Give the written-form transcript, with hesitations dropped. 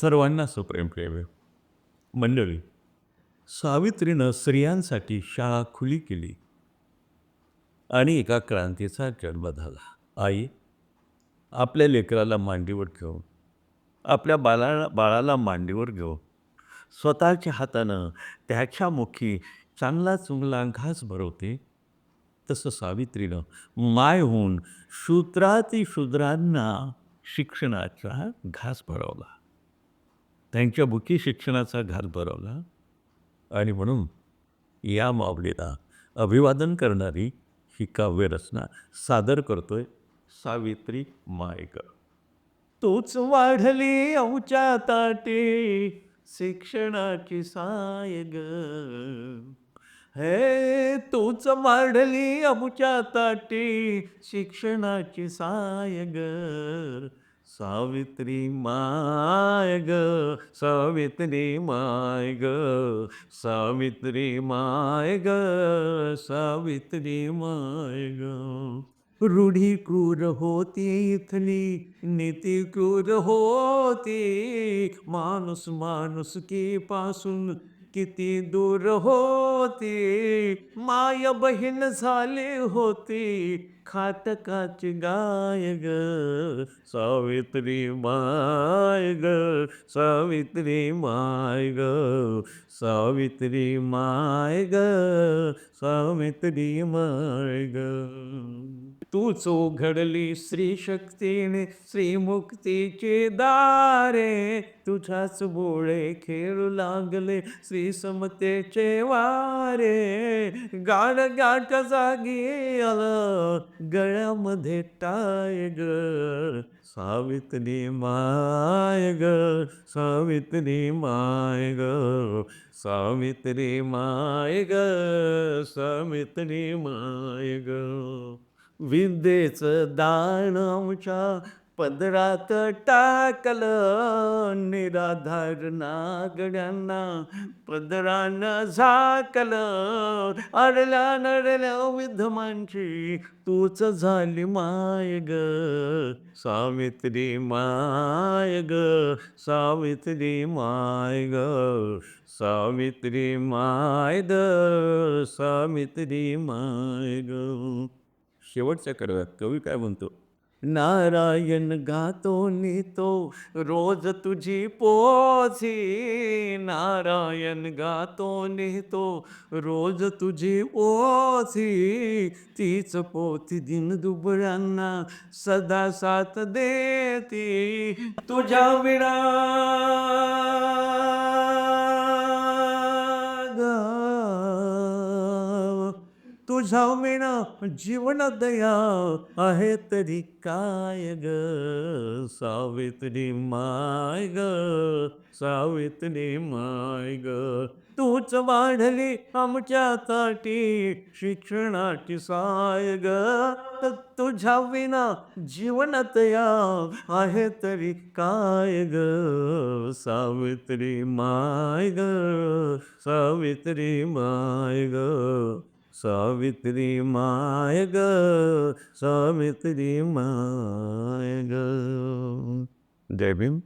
सर्वांना सुप्रेम प्रेम आहे. मंडळी, सावित्रीनं स्त्रियांसाठी शाळा खुली केली आणि एका क्रांतीचा जन्म झाला. आई आपल्या लेकराला मांडीवर घेऊन, आपल्या बाळाला मांडीवर घेऊन स्वतःच्या हातानं त्याच्या मुखी चांगला चुंगला घास भरवते, तसं सावित्रीनं माय होऊन शूद्रांना शिक्षणाचा घास भरवला. त्यांच्या मुखी शिक्षणाचा घास भरवला आणि म्हणून या माऊलीला अभिवादन करणारी ही काव्यरचना सादर करतोय सावित्री माय ग. तूच वाढली आमच्या ताटी शिक्षणाची साय ग. हे तूच वाढली आमच्या ताटी शिक्षणाची साय ग. सावित्री माय ग, सावित्री माय ग, सावित्री माय ग, सावित्री माय ग. रूढी क्रूर होती इथली, नीती क्रूर होती, माणूस माणुसकी पासून किती दूर होती, माय बहीण झाली होती खाटकाची गाय ग. सावित्री माय ग, सावित्री माय ग, सावित्री माय ग, सावित्री माय ग. तूच उघडली श्री शक्तीने श्रीमुक्तीचे दारे, तुझ्याच बोळे खेळू लागले श्री समतेचे वारे. गाड गाठ जागी आलं गळ्यामध्ये टाय ग. सावित्री माय ग, सावित्री माय ग, सावित्री माय ग, सावित्री माय ग. विद्येचं दान आमच्या पदरात टाकलं, निराधार नागड्यांना पदरानं झाकलं. अडल्या नडल्या विधवांची तूच झाली माय ग. सावित्री माय ग, सावित्री माय ग, सावित्री माय ग, सावित्री माय ग. शेवटच्या कडव्यात कवी काय म्हणतो? नारायण गातो नितो रोज तुझी पोथी, नारायण गातो नितो रोज तुझी पोथी, तीच पोथी दिनदुबळ्यांना सदा साथ देती. तुझ्या विना तुझ्या विना जीवन दया आहे तरी काय ग. सावित्री माय ग, सावित्री माय ग. तूच वाढली आमच्या ताटी शिक्षणाची साय ग. तुझ्या विना जीवन दया आहे तरी काय ग. सावित्री माय ग, सावित्री माय ग, सावित्री माय ग, सावित्री माय ग. जय भीम.